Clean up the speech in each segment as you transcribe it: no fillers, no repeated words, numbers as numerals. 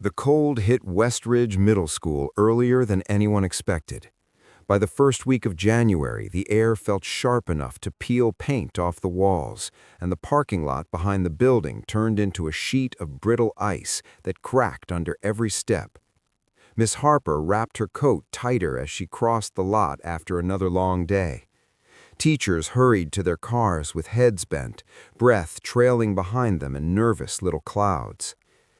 The cold hit Westridge Middle School earlier than anyone expected. By the first week of January, the air felt sharp enough to peel paint off the walls, and the parking lot behind the building turned into a sheet of brittle ice that cracked under every step. Miss Harper wrapped her coat tighter as she crossed the lot after another long day. Teachers hurried to their cars with heads bent, breath trailing behind them in nervous little clouds.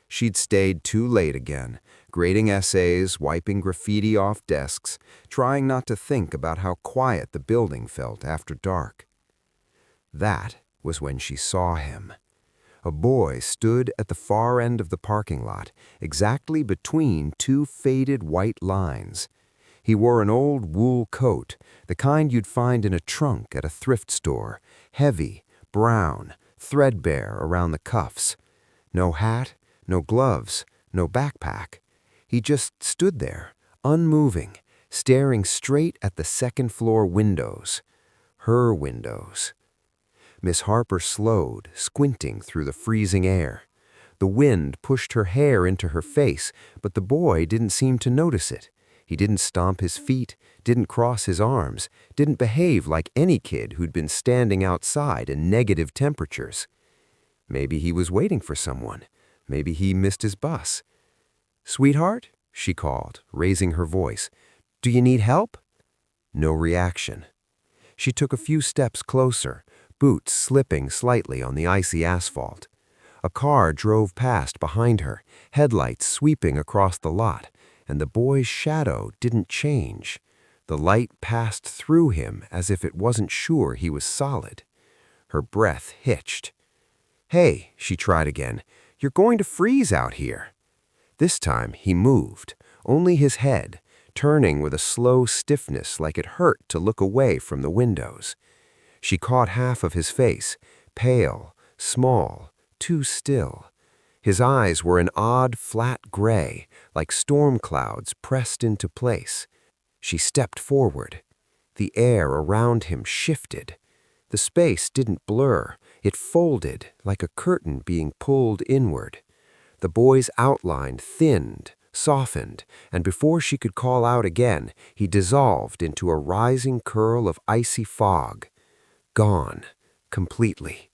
She'd stayed too late again, grading essays, wiping graffiti off desks, trying not to think about how quiet the building felt after dark. That was when she saw him. A boy stood at the far end of the parking lot, exactly between two faded white lines. He wore an old wool coat, the kind you'd find in a trunk at a thrift store, heavy, brown, threadbare around the cuffs. No hat, no gloves, no backpack. He just stood there, unmoving, staring straight at the second-floor windows. Her windows. Miss Harper slowed, squinting through the freezing air. The wind pushed her hair into her face, but the boy didn't seem to notice it. He didn't stomp his feet, didn't cross his arms, didn't behave like any kid who'd been standing outside in negative temperatures. Maybe he was waiting for someone. Maybe he missed his bus. "Sweetheart?" she called, raising her voice. "Do you need help?" No reaction. She took a few steps closer, boots slipping slightly on the icy asphalt. A car drove past behind her, headlights sweeping across the lot, and the boy's shadow didn't change. The light passed through him as if it wasn't sure he was solid. Her breath hitched. "Hey," she tried again, "you're going to freeze out here." This time he moved, only his head, turning with a slow stiffness like it hurt to look away from the windows. She caught half of his face, pale, small, too still. His eyes were an odd, flat gray, like storm clouds pressed into place. She stepped forward. The air around him shifted. The space didn't blur. It folded like a curtain being pulled inward. The boy's outline thinned, softened, and before she could call out again, he dissolved into a rising curl of icy fog. Gone, completely.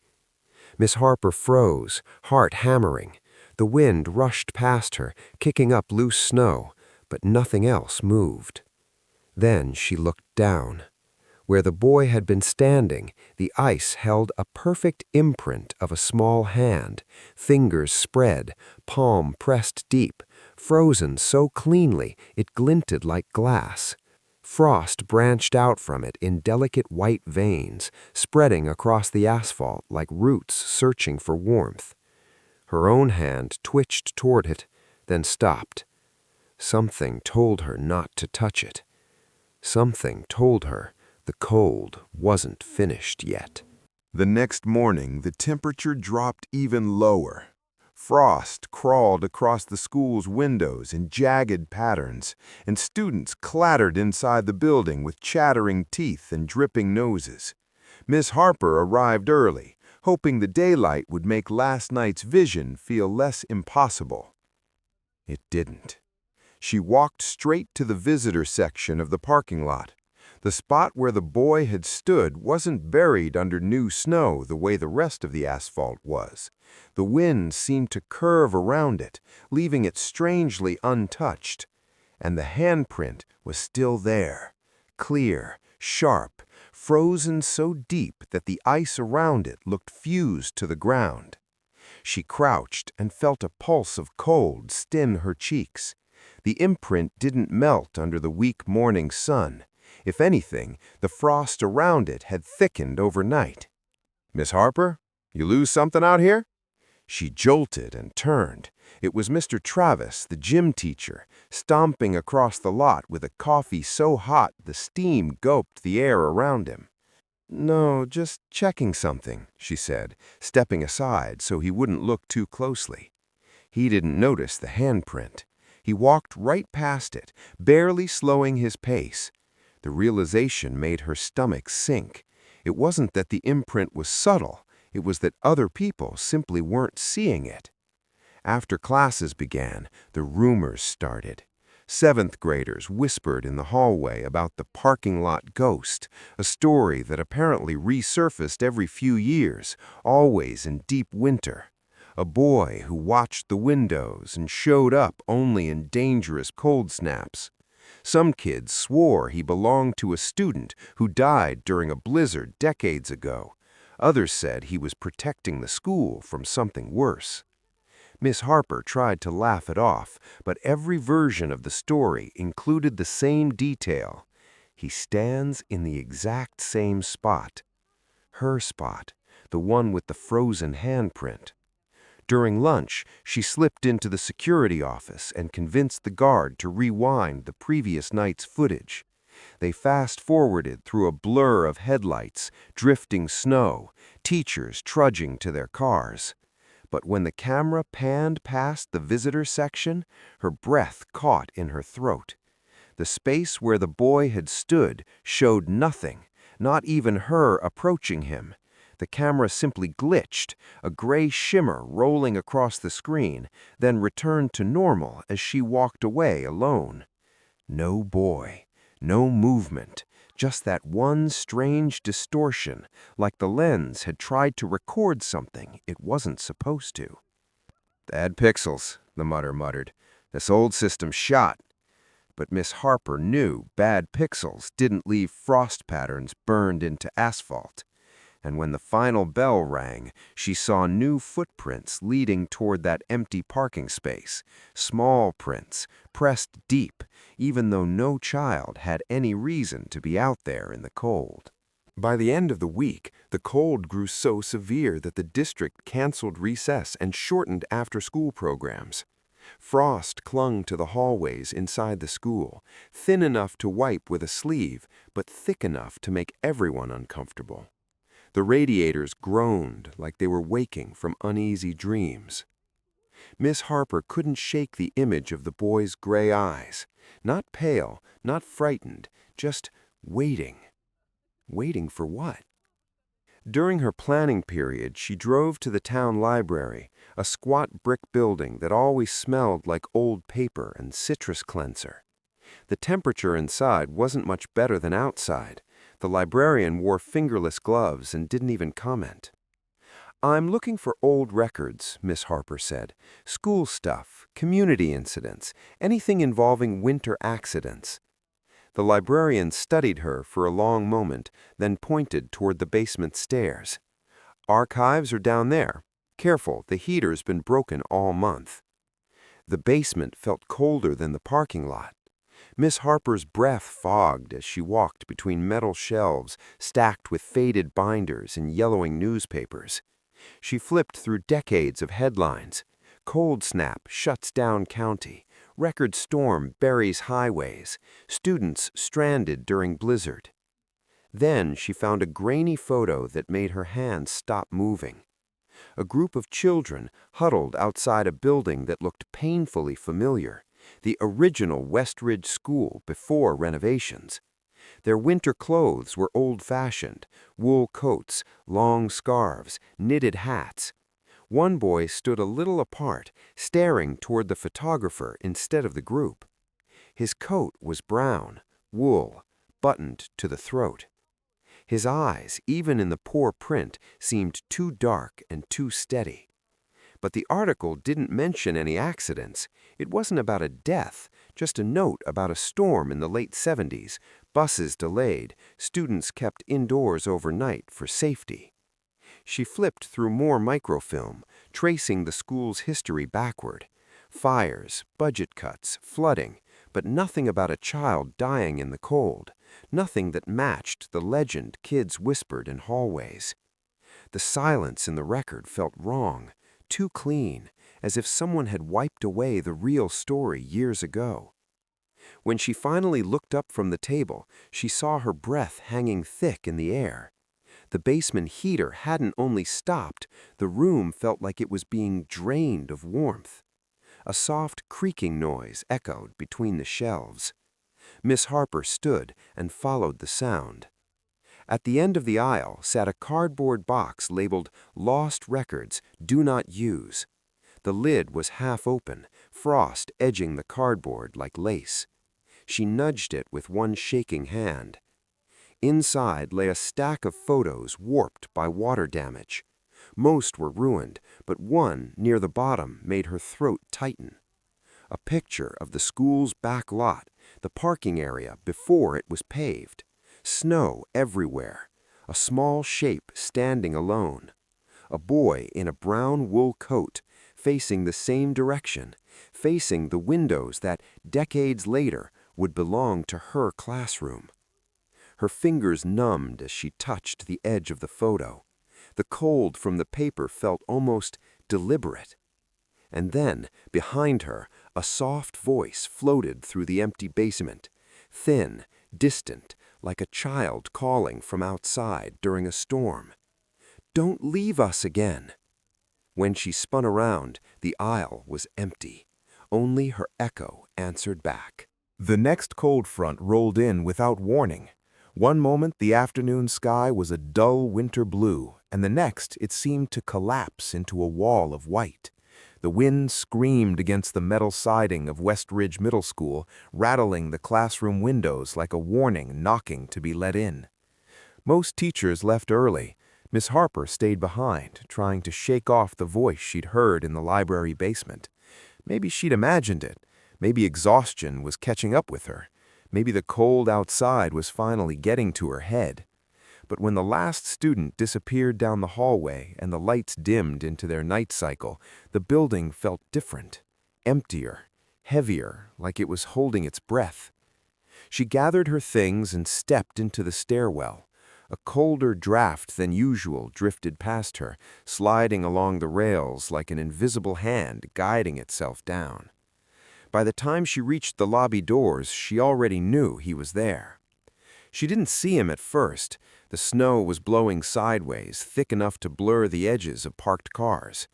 Miss Harper froze, heart hammering. The wind rushed past her, kicking up loose snow, but nothing else moved. Then she looked down. Where the boy had been standing, the ice held a perfect imprint of a small hand, fingers spread, palm pressed deep, frozen so cleanly it glinted like glass. Frost branched out from it in delicate white veins, spreading across the asphalt like roots searching for warmth. Her own hand twitched toward it, then stopped. Something told her not to touch it. Something told her the cold wasn't finished yet. The next morning, the temperature dropped even lower. Frost crawled across the school's windows in jagged patterns, and students clattered inside the building with chattering teeth and dripping noses. Miss Harper arrived early, hoping the daylight would make last night's vision feel less impossible. It didn't. She walked straight to the visitor section of the parking lot. The spot where the boy had stood wasn't buried under new snow the way the rest of the asphalt was. The wind seemed to curve around it, leaving it strangely untouched. And the handprint was still there, clear, sharp, frozen so deep that the ice around it looked fused to the ground. She crouched and felt a pulse of cold sting her cheeks. The imprint didn't melt under the weak morning sun. If anything, the frost around it had thickened overnight. "Miss Harper, you lose something out here?" She jolted and turned. It was Mr. Travis, the gym teacher, stomping across the lot with a coffee so hot the steam gulped the air around him. "No, just checking something," she said, stepping aside so he wouldn't look too closely. He didn't notice the handprint. He walked right past it, barely slowing his pace. The realization made her stomach sink. It wasn't that the imprint was subtle, it was that other people simply weren't seeing it. After classes began, the rumors started. Seventh graders whispered in the hallway about the parking lot ghost, a story that apparently resurfaced every few years, always in deep winter. A boy who watched the windows and showed up only in dangerous cold snaps. Some kids swore he belonged to a student who died during a blizzard decades ago. Others said he was protecting the school from something worse. Miss Harper tried to laugh it off, but every version of the story included the same detail. He stands in the exact same spot. Her spot, the one with the frozen handprint. During lunch, she slipped into the security office and convinced the guard to rewind the previous night's footage. They fast-forwarded through a blur of headlights, drifting snow, teachers trudging to their cars. But when the camera panned past the visitor section, her breath caught in her throat. The space where the boy had stood showed nothing, not even her approaching him. The camera simply glitched, a gray shimmer rolling across the screen, then returned to normal as she walked away alone. No boy, no movement, just that one strange distortion, like the lens had tried to record something it wasn't supposed to. "Bad pixels," the mutter muttered. "This old system shot." But Miss Harper knew bad pixels didn't leave frost patterns burned into asphalt. And when the final bell rang, she saw new footprints leading toward that empty parking space. Small prints, pressed deep, even though no child had any reason to be out there in the cold. By the end of the week, the cold grew so severe that the district canceled recess and shortened after-school programs. Frost clung to the hallways inside the school, thin enough to wipe with a sleeve, but thick enough to make everyone uncomfortable. The radiators groaned like they were waking from uneasy dreams. Miss Harper couldn't shake the image of the boy's gray eyes. Not pale, not frightened, just waiting. Waiting for what? During her planning period, she drove to the town library, a squat brick building that always smelled like old paper and citrus cleanser. The temperature inside wasn't much better than outside. The librarian wore fingerless gloves and didn't even comment. "I'm looking for old records," Miss Harper said. "School stuff, community incidents, anything involving winter accidents." The librarian studied her for a long moment, then pointed toward the basement stairs. "Archives are down there. Careful, the heater's been broken all month." The basement felt colder than the parking lot. Miss Harper's breath fogged as she walked between metal shelves stacked with faded binders and yellowing newspapers. She flipped through decades of headlines. Cold snap shuts down county. Record storm buries highways. Students stranded during blizzard. Then she found a grainy photo that made her hands stop moving. A group of children huddled outside a building that looked painfully familiar. The original Westridge School before renovations. Their winter clothes were old-fashioned, wool coats, long scarves, knitted hats. One boy stood a little apart, staring toward the photographer instead of the group. His coat was brown, wool, buttoned to the throat. His eyes, even in the poor print, seemed too dark and too steady. But the article didn't mention any accidents. It wasn't about a death, just a note about a storm in the late 70s, buses delayed, students kept indoors overnight for safety. She flipped through more microfilm, tracing the school's history backward. Fires, budget cuts, flooding, but nothing about a child dying in the cold. Nothing that matched the legend kids whispered in hallways. The silence in the record felt wrong. Too clean, as if someone had wiped away the real story years ago. When she finally looked up from the table, she saw her breath hanging thick in the air. The basement heater hadn't only stopped, the room felt like it was being drained of warmth. A soft creaking noise echoed between the shelves. Miss Harper stood and followed the sound. At the end of the aisle sat a cardboard box labeled "Lost Records, Do Not Use." The lid was half open, frost edging the cardboard like lace. She nudged it with one shaking hand. Inside lay a stack of photos warped by water damage. Most were ruined, but one near the bottom made her throat tighten. A picture of the school's back lot, the parking area before it was paved. Snow everywhere. A small shape standing alone. A boy in a brown wool coat, facing the same direction, facing the windows that, decades later, would belong to her classroom. Her fingers numbed as she touched the edge of the photo. The cold from the paper felt almost deliberate. And then, behind her, a soft voice floated through the empty basement, thin, distant, like a child calling from outside during a storm. "Don't leave us again." When she spun around, the aisle was empty. Only her echo answered back. The next cold front rolled in without warning. One moment the afternoon sky was a dull winter blue, and the next it seemed to collapse into a wall of white. The wind screamed against the metal siding of West Ridge Middle School, rattling the classroom windows like a warning knocking to be let in. Most teachers left early. Miss Harper stayed behind, trying to shake off the voice she'd heard in the library basement. Maybe she'd imagined it. Maybe exhaustion was catching up with her. Maybe the cold outside was finally getting to her head. But when the last student disappeared down the hallway and the lights dimmed into their night cycle, the building felt different, emptier, heavier, like it was holding its breath. She gathered her things and stepped into the stairwell. A colder draft than usual drifted past her, sliding along the rails like an invisible hand guiding itself down. By the time she reached the lobby doors, she already knew he was there. She didn't see him at first. The snow was blowing sideways, thick enough to blur the edges of parked cars.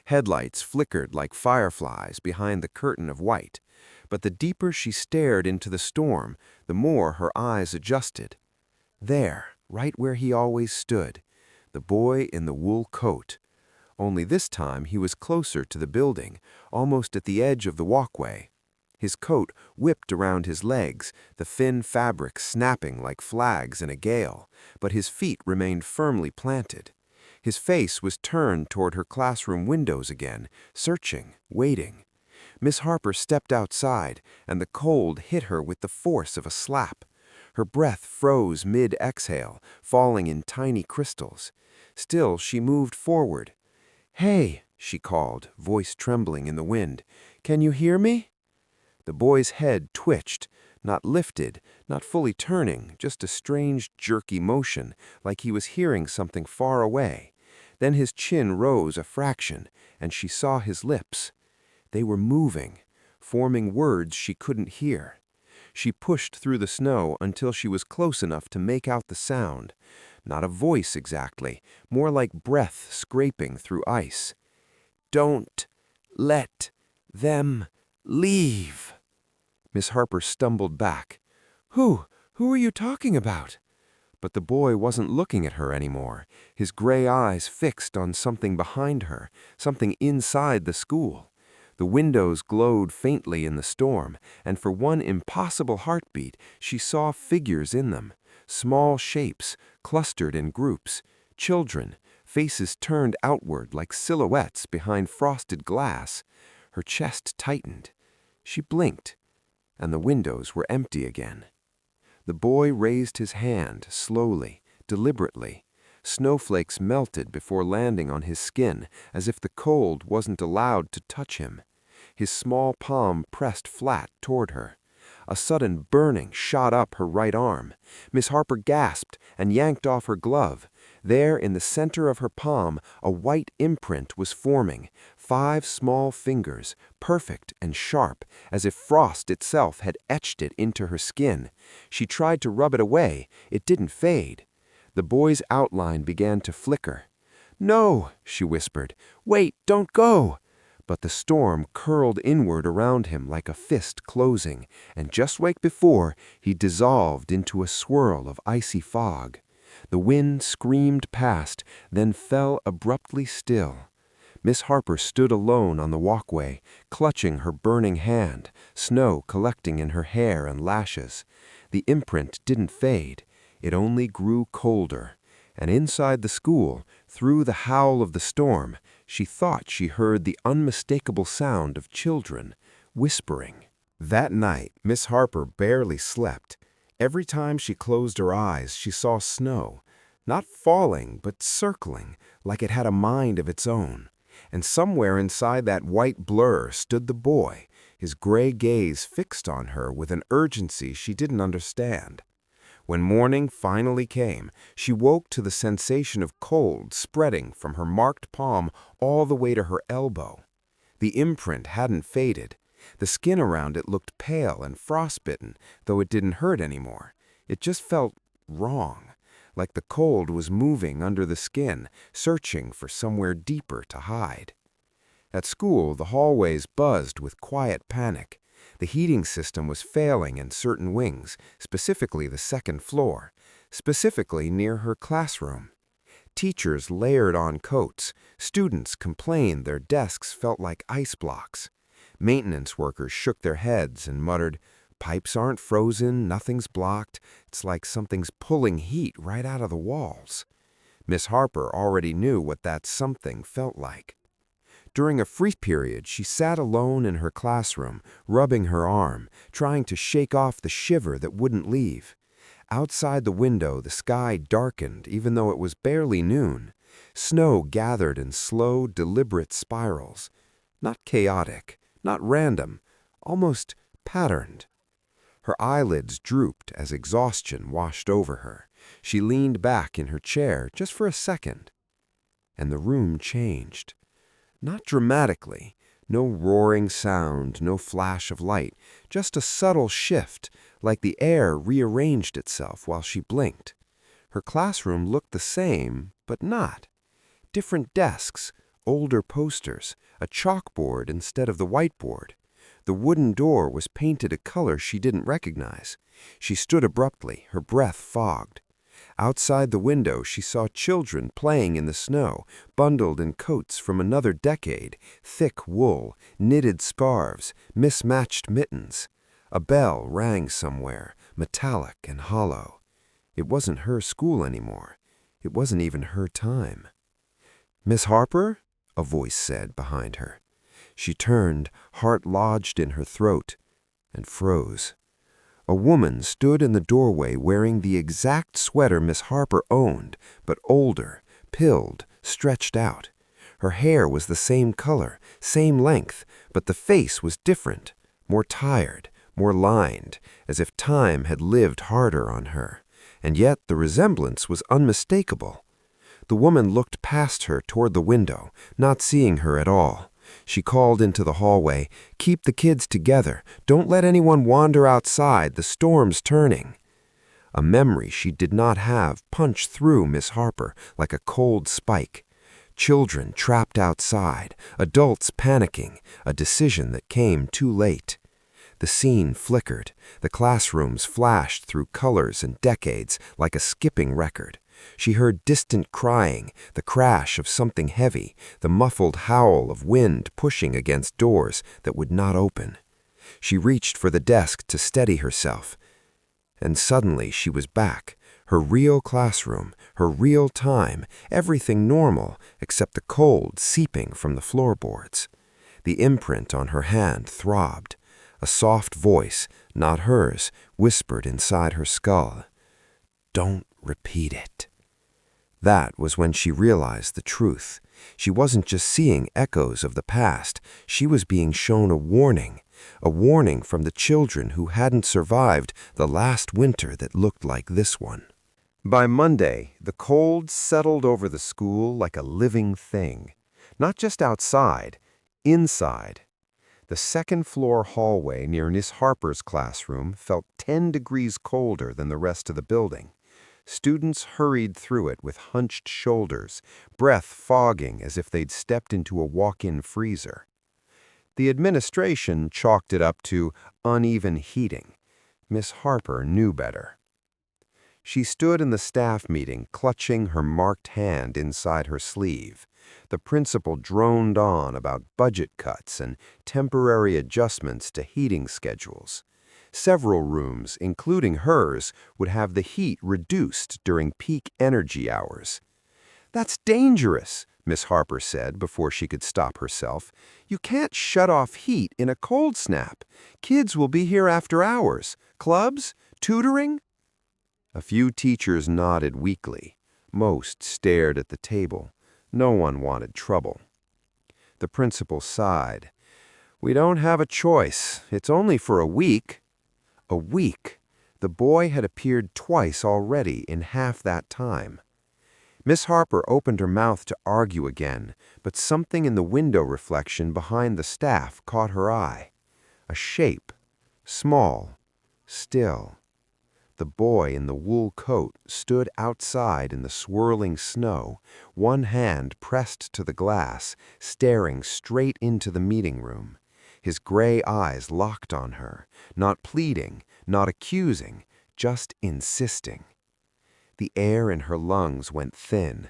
Headlights flickered like fireflies behind the curtain of white. But the deeper she stared into the storm, the more her eyes adjusted. There, right where he always stood, the boy in the wool coat. Only this time he was closer to the building, almost at the edge of the walkway. His coat whipped around his legs, the thin fabric snapping like flags in a gale, but his feet remained firmly planted. His face was turned toward her classroom windows again, searching, waiting. Miss Harper stepped outside, and the cold hit her with the force of a slap. Her breath froze mid-exhale, falling in tiny crystals. Still, she moved forward. "Hey," she called, voice trembling in the wind. "Can you hear me?" The boy's head twitched, not lifted, not fully turning, just a strange, jerky motion, like he was hearing something far away. Then his chin rose a fraction, and she saw his lips. They were moving, forming words she couldn't hear. She pushed through the snow until she was close enough to make out the sound. Not a voice exactly, more like breath scraping through ice. "Don't let them leave." Miss Harper stumbled back. Who are you talking about?" But the boy wasn't looking at her anymore, his gray eyes fixed on something behind her, something inside the school. The windows glowed faintly in the storm, and for one impossible heartbeat, she saw figures in them, small shapes, clustered in groups, children, faces turned outward like silhouettes behind frosted glass. Her chest tightened. She blinked, and the windows were empty again. The boy raised his hand, slowly, deliberately. Snowflakes melted before landing on his skin, as if the cold wasn't allowed to touch him. His small palm pressed flat toward her. A sudden burning shot up her right arm. Miss Harper gasped and yanked off her glove. There, in the center of her palm, a white imprint was forming, 5 small fingers, perfect and sharp, as if frost itself had etched it into her skin. She tried to rub it away. It didn't fade. The boy's outline began to flicker. "No," she whispered. "Wait, don't go." But the storm curled inward around him like a fist closing, and just like before, he dissolved into a swirl of icy fog. The wind screamed past, then fell abruptly still. Miss Harper stood alone on the walkway, clutching her burning hand, snow collecting in her hair and lashes. The imprint didn't fade. It only grew colder. And inside the school, through the howl of the storm, she thought she heard the unmistakable sound of children whispering. That night, Miss Harper barely slept. Every time she closed her eyes, she saw snow, not falling, but circling, like it had a mind of its own. And somewhere inside that white blur stood the boy, his gray gaze fixed on her with an urgency she didn't understand. When morning finally came, she woke to the sensation of cold spreading from her marked palm all the way to her elbow. The imprint hadn't faded. The skin around it looked pale and frostbitten, though it didn't hurt anymore. It just felt wrong, like the cold was moving under the skin, searching for somewhere deeper to hide. At school, the hallways buzzed with quiet panic. The heating system was failing in certain wings, specifically the second floor, specifically near her classroom. Teachers layered on coats. Students complained their desks felt like ice blocks. Maintenance workers shook their heads and muttered, "Pipes aren't frozen, nothing's blocked. It's like something's pulling heat right out of the walls." Miss Harper already knew what that something felt like. During a free period, she sat alone in her classroom, rubbing her arm, trying to shake off the shiver that wouldn't leave. Outside the window, the sky darkened, even though it was barely noon. Snow gathered in slow, deliberate spirals. Not chaotic, not random, almost patterned. Her eyelids drooped as exhaustion washed over her. She leaned back in her chair just for a second. And the room changed. Not dramatically, no roaring sound, no flash of light, just a subtle shift, like the air rearranged itself while she blinked. Her classroom looked the same, but not. Different desks, older posters, a chalkboard instead of the whiteboard. The wooden door was painted a color she didn't recognize. She stood abruptly, her breath fogged. Outside the window, she saw children playing in the snow, bundled in coats from another decade, thick wool, knitted scarves, mismatched mittens. A bell rang somewhere, metallic and hollow. It wasn't her school anymore. It wasn't even her time. "Miss Harper?" a voice said behind her. She turned, heart lodged in her throat, and froze. A woman stood in the doorway wearing the exact sweater Miss Harper owned, but older, pilled, stretched out. Her hair was the same color, same length, but the face was different, more tired, more lined, as if time had lived harder on her. And yet the resemblance was unmistakable. The woman looked past her toward the window, not seeing her at all. She called into the hallway, "Keep the kids together. Don't let anyone wander outside. The storm's turning." A memory she did not have punched through Miss Harper like a cold spike. Children trapped outside, adults panicking, a decision that came too late. The scene flickered. The classrooms flashed through colors and decades like a skipping record. She heard distant crying, the crash of something heavy, the muffled howl of wind pushing against doors that would not open. She reached for the desk to steady herself. And suddenly she was back, her real classroom, her real time, everything normal except the cold seeping from the floorboards. The imprint on her hand throbbed. A soft voice, not hers, whispered inside her skull, "Don't repeat it." That was when she realized the truth. She wasn't just seeing echoes of the past. She was being shown a warning from the children who hadn't survived the last winter that looked like this one. By Monday, the cold settled over the school like a living thing. Not just outside, inside. The second-floor hallway near Miss Harper's classroom felt 10 degrees colder than the rest of the building. Students hurried through it with hunched shoulders, breath fogging as if they'd stepped into a walk-in freezer. The administration chalked it up to uneven heating. Miss Harper knew better. She stood in the staff meeting, clutching her marked hand inside her sleeve. The principal droned on about budget cuts and temporary adjustments to heating schedules. Several rooms, including hers, would have the heat reduced during peak energy hours. "That's dangerous," Miss Harper said before she could stop herself. "You can't shut off heat in a cold snap. Kids will be here after hours. Clubs? Tutoring?" A few teachers nodded weakly. Most stared at the table. No one wanted trouble. The principal sighed. "We don't have a choice. It's only for a week." A week. The boy had appeared twice already in half that time. Miss Harper opened her mouth to argue again, but something in the window reflection behind the staff caught her eye. A shape. Small. Still. The boy in the wool coat stood outside in the swirling snow, one hand pressed to the glass, staring straight into the meeting room. His gray eyes locked on her, not pleading, not accusing, just insisting. The air in her lungs went thin.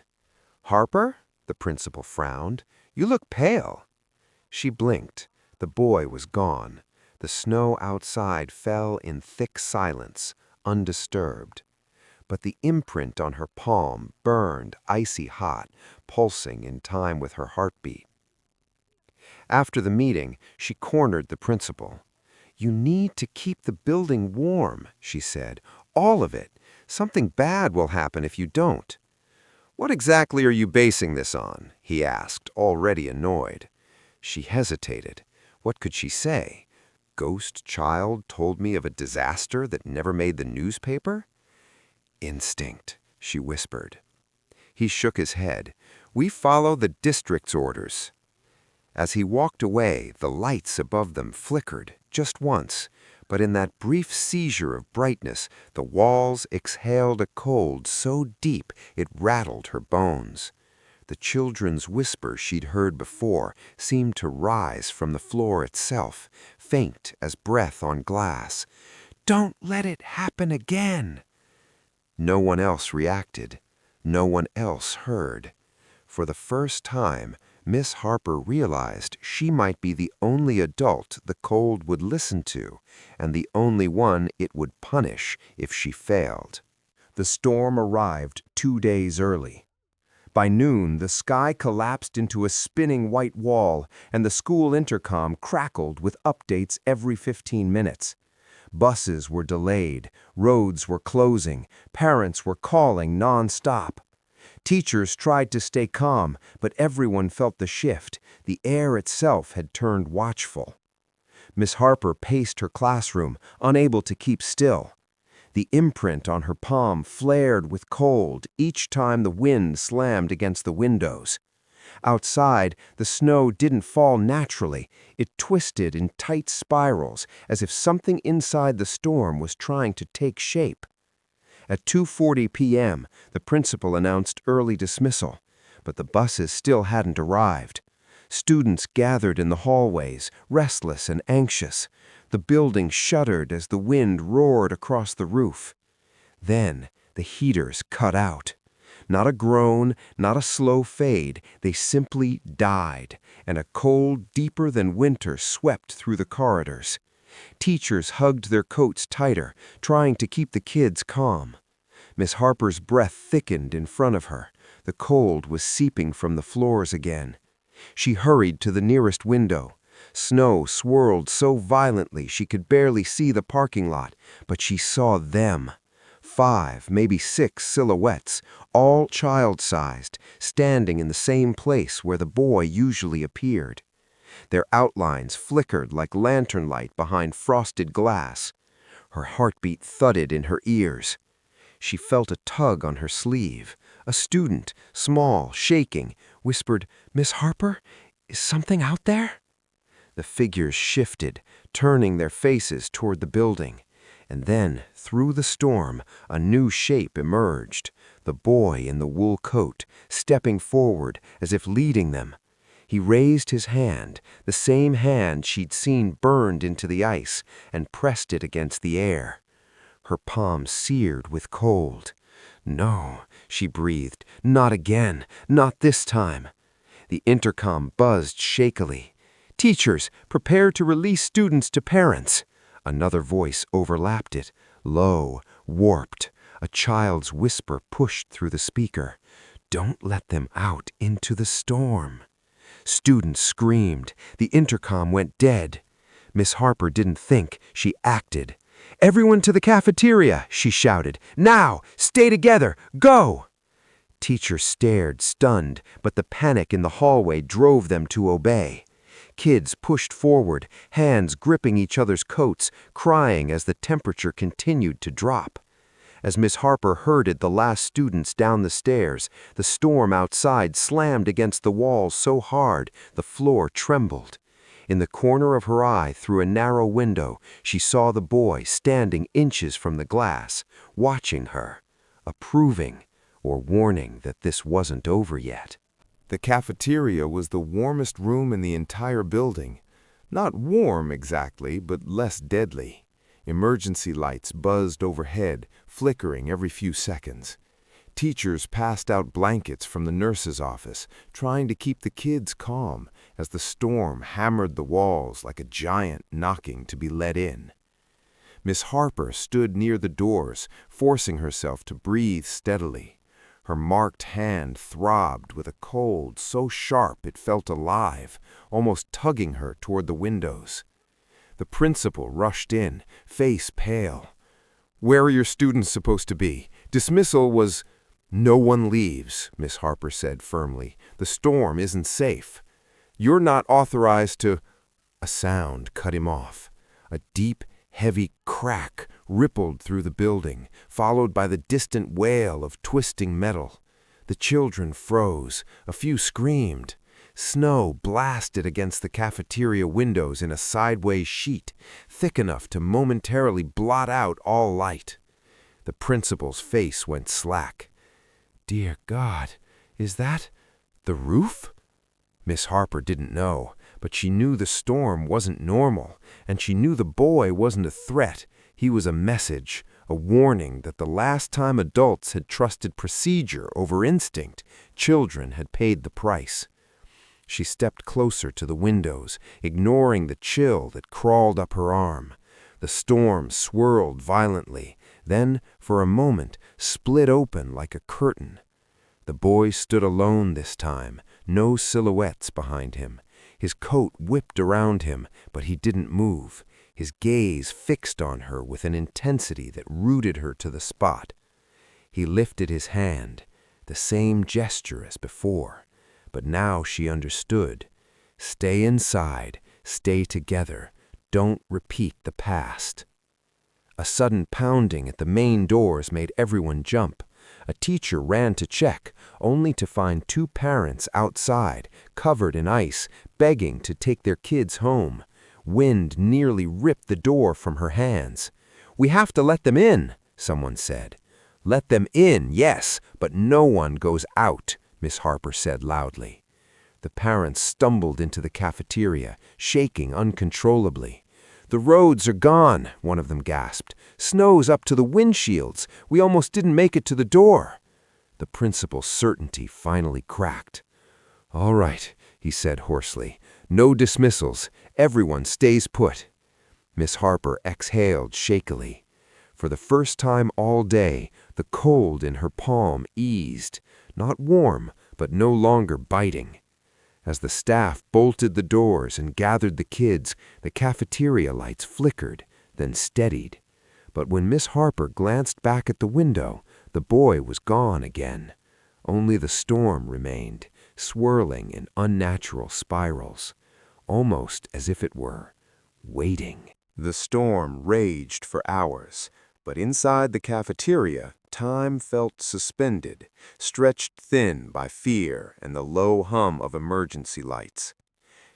"Harper?" The principal frowned. "You look pale." She blinked. The boy was gone. The snow outside fell in thick silence, undisturbed. But the imprint on her palm burned icy hot, pulsing in time with her heartbeat. After the meeting, she cornered the principal. "You need to keep the building warm," she said. "All of it. Something bad will happen if you don't." "What exactly are you basing this on?" he asked, already annoyed. She hesitated. What could she say? Ghost child told me of a disaster that never made the newspaper? "Instinct," she whispered. He shook his head. "We follow the district's orders." As he walked away, the lights above them flickered, just once, but in that brief seizure of brightness, the walls exhaled a cold so deep it rattled her bones. The children's whisper she'd heard before seemed to rise from the floor itself, faint as breath on glass. "Don't let it happen again!" No one else reacted. No one else heard. For the first time, Miss Harper realized she might be the only adult the cold would listen to, and the only one it would punish if she failed. The storm arrived 2 days early. By noon, the sky collapsed into a spinning white wall, and the school intercom crackled with updates every 15 minutes. Buses were delayed, roads were closing, parents were calling non-stop. Teachers tried to stay calm, but everyone felt the shift. The air itself had turned watchful. Miss Harper paced her classroom, unable to keep still. The imprint on her palm flared with cold each time the wind slammed against the windows. Outside, the snow didn't fall naturally. It twisted in tight spirals, as if something inside the storm was trying to take shape. At 2:40 p.m., the principal announced early dismissal, but the buses still hadn't arrived. Students gathered in the hallways, restless and anxious. The building shuddered as the wind roared across the roof. Then the heaters cut out. Not a groan, not a slow fade, they simply died, and a cold deeper than winter swept through the corridors. Teachers hugged their coats tighter, trying to keep the kids calm. Miss Harper's breath thickened in front of her. The cold was seeping from the floors again. She hurried to the nearest window. Snow swirled so violently she could barely see the parking lot, but she saw them. 5, maybe 6 silhouettes, all child-sized, standing in the same place where the boy usually appeared. Their outlines flickered like lantern light behind frosted glass. Her heartbeat thudded in her ears. She felt a tug on her sleeve. A student, small, shaking, whispered, "Miss Harper, is something out there?" The figures shifted, turning their faces toward the building. And then, through the storm, a new shape emerged. The boy in the wool coat, stepping forward as if leading them. He raised his hand, the same hand she'd seen burned into the ice, and pressed it against the air. her palm seared with cold. "No," she breathed, "not again, not this time." The intercom buzzed shakily. "Teachers, prepare to release students to parents." Another voice overlapped it, low, warped. A child's whisper pushed through the speaker. "Don't let them out into the storm." Students screamed. The intercom went dead. Miss Harper didn't think, she acted. "Everyone to the cafeteria," she shouted. "Now! Stay together! Go!" Teachers stared, stunned, but the panic in the hallway drove them to obey. Kids pushed forward, hands gripping each other's coats, crying as the temperature continued to drop. As Miss Harper herded the last students down the stairs, the storm outside slammed against the walls so hard the floor trembled. In the corner of her eye, through a narrow window, she saw the boy standing inches from the glass, watching her, approving, or warning that this wasn't over yet. The cafeteria was the warmest room in the entire building. Not warm exactly, but less deadly. Emergency lights buzzed overhead, flickering every few seconds. Teachers passed out blankets from the nurse's office, trying to keep the kids calm as the storm hammered the walls like a giant knocking to be let in. Miss Harper stood near the doors, forcing herself to breathe steadily. Her marked hand throbbed with a cold so sharp it felt alive, almost tugging her toward the windows. The principal rushed in, face pale. "Where are your students supposed to be? Dismissal was—" "No one leaves," Miss Harper said firmly. "The storm isn't safe. You're not authorized to—" A sound cut him off. A deep, heavy crack rippled through the building, followed by the distant wail of twisting metal. The children froze. A few screamed. Snow blasted against the cafeteria windows in a sideways sheet, thick enough to momentarily blot out all light. The principal's face went slack. "Dear God, is that the roof?" Miss Harper didn't know, but she knew the storm wasn't normal, and she knew the boy wasn't a threat. He was a message, a warning that the last time adults had trusted procedure over instinct, children had paid the price. She stepped closer to the windows, ignoring the chill that crawled up her arm. The storm swirled violently, then, for a moment, split open like a curtain. The boy stood alone this time, no silhouettes behind him. His coat whipped around him, but he didn't move, his gaze fixed on her with an intensity that rooted her to the spot. He lifted his hand, the same gesture as before. But now she understood. Stay inside, stay together, don't repeat the past. A sudden pounding at the main doors made everyone jump. A teacher ran to check, only to find two parents outside, covered in ice, begging to take their kids home. Wind nearly ripped the door from her hands. "We have to let them in," someone said. "Let them in, yes, but no one goes out," Miss Harper said loudly. The parents stumbled into the cafeteria, shaking uncontrollably. "The roads are gone," one of them gasped. "Snow's up to the windshields. We almost didn't make it to the door." The principal's certainty finally cracked. "All right," he said hoarsely. "No dismissals. Everyone stays put." Miss Harper exhaled shakily. For the first time all day, the cold in her palm eased, not warm, but no longer biting. As the staff bolted the doors and gathered the kids, the cafeteria lights flickered, then steadied. But when Miss Harper glanced back at the window, the boy was gone again. Only the storm remained, swirling in unnatural spirals, almost as if it were waiting. The storm raged for hours, but inside the cafeteria, time felt suspended, stretched thin by fear and the low hum of emergency lights.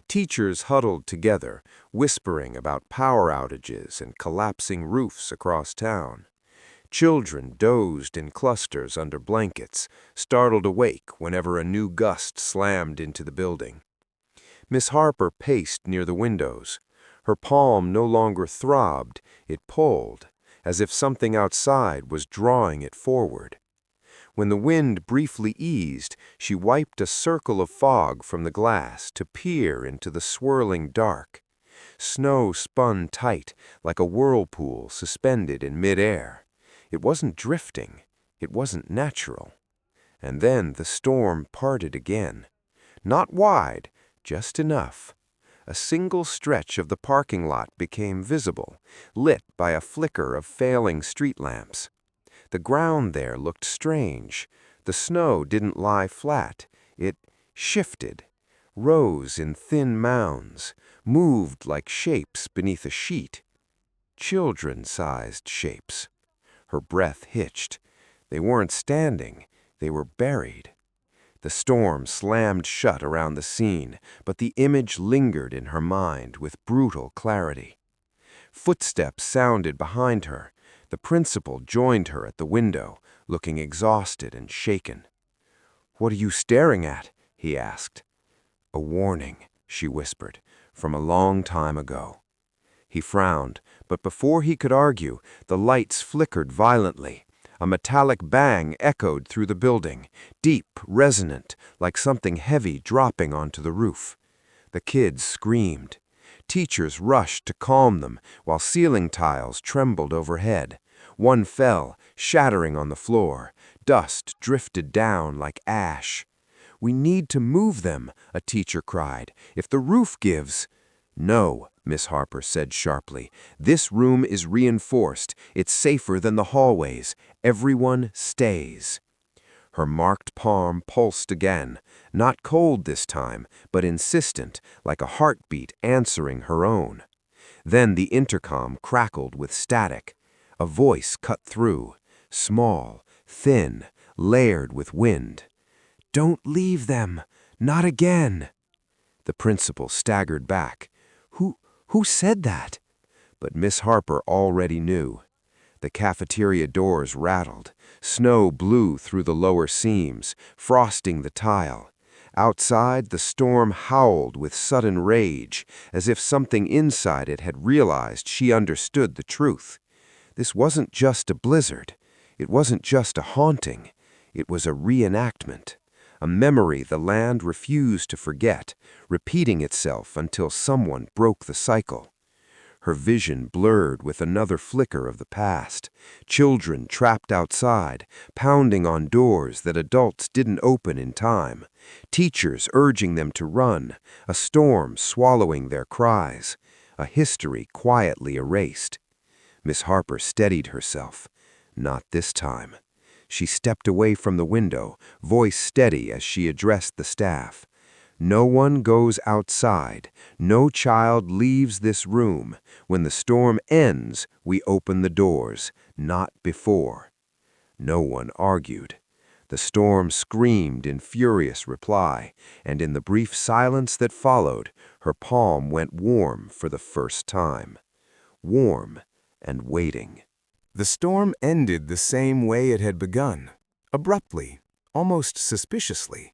Teachers huddled together, whispering about power outages and collapsing roofs across town. Children dozed in clusters under blankets, startled awake whenever a new gust slammed into the building. Miss Harper paced near the windows. Her palm no longer throbbed, it pulled, as if something outside was drawing it forward. When the wind briefly eased, she wiped a circle of fog from the glass to peer into the swirling dark. Snow spun tight, like a whirlpool suspended in mid-air. It wasn't drifting. It wasn't natural. And then the storm parted again. Not wide, just enough. A single stretch of the parking lot became visible, lit by a flicker of failing street lamps. The ground there looked strange. The snow didn't lie flat. It shifted, rose in thin mounds, moved like shapes beneath a sheet. Children-sized shapes. Her breath hitched. They weren't standing. They were buried. The storm slammed shut around the scene, but the image lingered in her mind with brutal clarity. Footsteps sounded behind her. The principal joined her at the window, looking exhausted and shaken. "What are you staring at?" he asked. "A warning," she whispered, "from a long time ago." He frowned, but before he could argue, the lights flickered violently. A metallic bang echoed through the building, deep, resonant, like something heavy dropping onto the roof. The kids screamed. Teachers rushed to calm them, while ceiling tiles trembled overhead. One fell, shattering on the floor. Dust drifted down like ash. "We need to move them," a teacher cried. "If the roof gives—" "No," Miss Harper said sharply. "This room is reinforced. It's safer than the hallways. Everyone stays." Her marked palm pulsed again, not cold this time, but insistent, like a heartbeat answering her own. Then the intercom crackled with static. A voice cut through, small, thin, layered with wind. "Don't leave them! Not again!" The principal staggered back. Who said that?" But Miss Harper already knew. The cafeteria doors rattled. Snow blew through the lower seams, frosting the tile. Outside, the storm howled with sudden rage, as if something inside it had realized she understood the truth. This wasn't just a blizzard. It wasn't just a haunting. It was a reenactment. A memory the land refused to forget, repeating itself until someone broke the cycle. Her vision blurred with another flicker of the past. Children trapped outside, pounding on doors that adults didn't open in time. Teachers urging them to run, a storm swallowing their cries. A history quietly erased. Miss Harper steadied herself. Not this time. She stepped away from the window, voice steady as she addressed the staff. "No one goes outside. No child leaves this room. When the storm ends, we open the doors, not before." No one argued. The storm screamed in furious reply, and in the brief silence that followed, her palm went warm for the first time. Warm and waiting. The storm ended the same way it had begun, abruptly, almost suspiciously.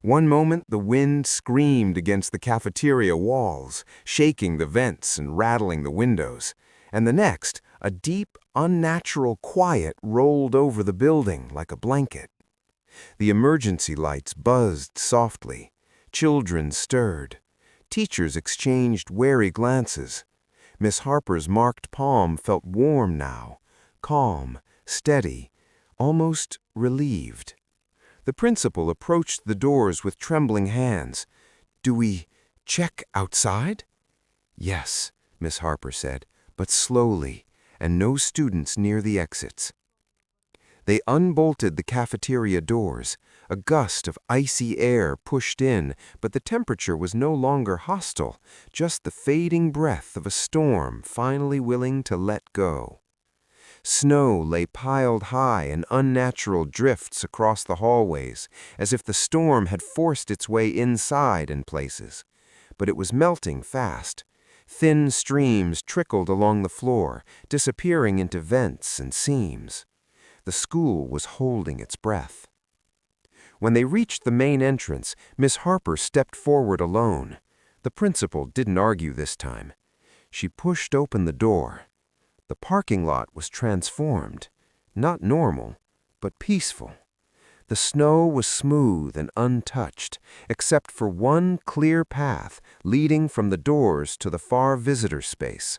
One moment the wind screamed against the cafeteria walls, shaking the vents and rattling the windows, and the next, a deep, unnatural quiet rolled over the building like a blanket. The emergency lights buzzed softly. Children stirred. Teachers exchanged wary glances. Miss Harper's marked palm felt warm now, calm, steady, almost relieved. The principal approached the doors with trembling hands. "Do we check outside?" "Yes," Miss Harper said, "but slowly, and no students near the exits." They unbolted the cafeteria doors. A gust of icy air pushed in, but the temperature was no longer hostile, just the fading breath of a storm finally willing to let go. Snow lay piled high in unnatural drifts across the hallways, as if the storm had forced its way inside in places. But it was melting fast. Thin streams trickled along the floor, disappearing into vents and seams. The school was holding its breath. When they reached the main entrance, Miss Harper stepped forward alone. The principal didn't argue this time. She pushed open the door. The parking lot was transformed, not normal, but peaceful. The snow was smooth and untouched, except for one clear path leading from the doors to the far visitor space.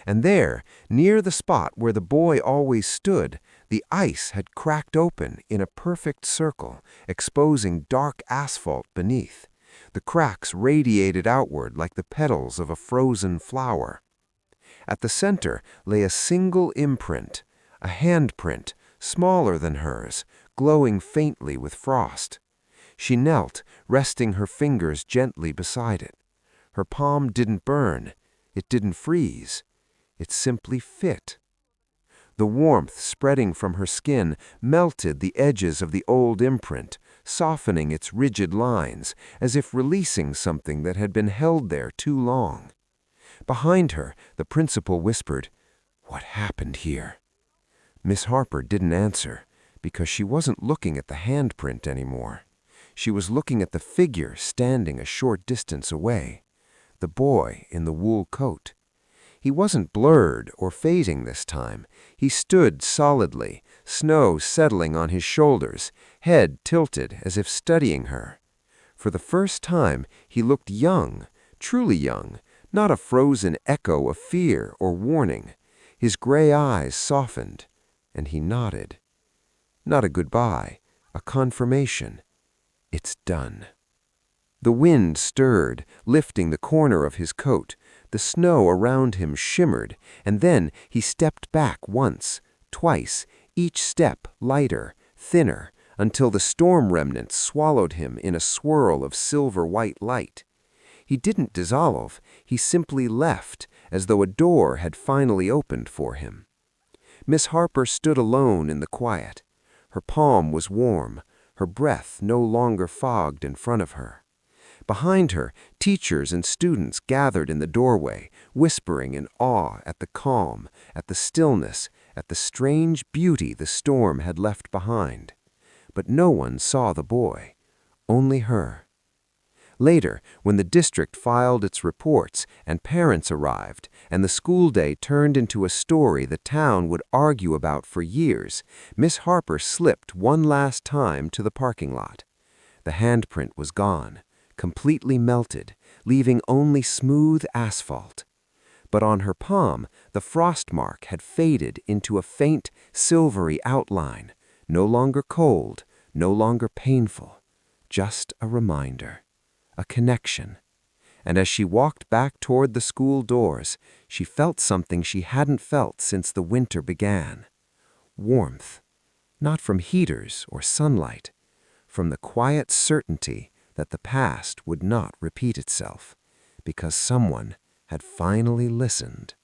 And there, near the spot where the boy always stood, the ice had cracked open in a perfect circle, exposing dark asphalt beneath. The cracks radiated outward like the petals of a frozen flower. At the center lay a single imprint, a handprint, smaller than hers, glowing faintly with frost. She knelt, resting her fingers gently beside it. Her palm didn't burn, it didn't freeze, it simply fit. The warmth spreading from her skin melted the edges of the old imprint, softening its rigid lines, as if releasing something that had been held there too long. Behind her, the principal whispered, "What happened here?" Miss Harper didn't answer, because she wasn't looking at the handprint anymore. She was looking at the figure standing a short distance away, the boy in the wool coat. He wasn't blurred or fading this time. He stood solidly, snow settling on his shoulders, head tilted as if studying her. For the first time, he looked young, truly young, not a frozen echo of fear or warning. His gray eyes softened, and he nodded. Not a goodbye, a confirmation. It's done. The wind stirred, lifting the corner of his coat. The snow around him shimmered, and then he stepped back once, twice, each step lighter, thinner, until the storm remnants swallowed him in a swirl of silver-white light. He didn't dissolve, he simply left, as though a door had finally opened for him. Miss Harper stood alone in the quiet. Her palm was warm, her breath no longer fogged in front of her. Behind her, teachers and students gathered in the doorway, whispering in awe at the calm, at the stillness, at the strange beauty the storm had left behind. But no one saw the boy, only her. Later, when the district filed its reports and parents arrived, and the school day turned into a story the town would argue about for years, Miss Harper slipped one last time to the parking lot. The handprint was gone, completely melted, leaving only smooth asphalt. But on her palm, the frost mark had faded into a faint, silvery outline, no longer cold, no longer painful, just a reminder, a connection. And as she walked back toward the school doors, she felt something she hadn't felt since the winter began. Warmth, not from heaters or sunlight, from the quiet certainty that the past would not repeat itself, because someone had finally listened.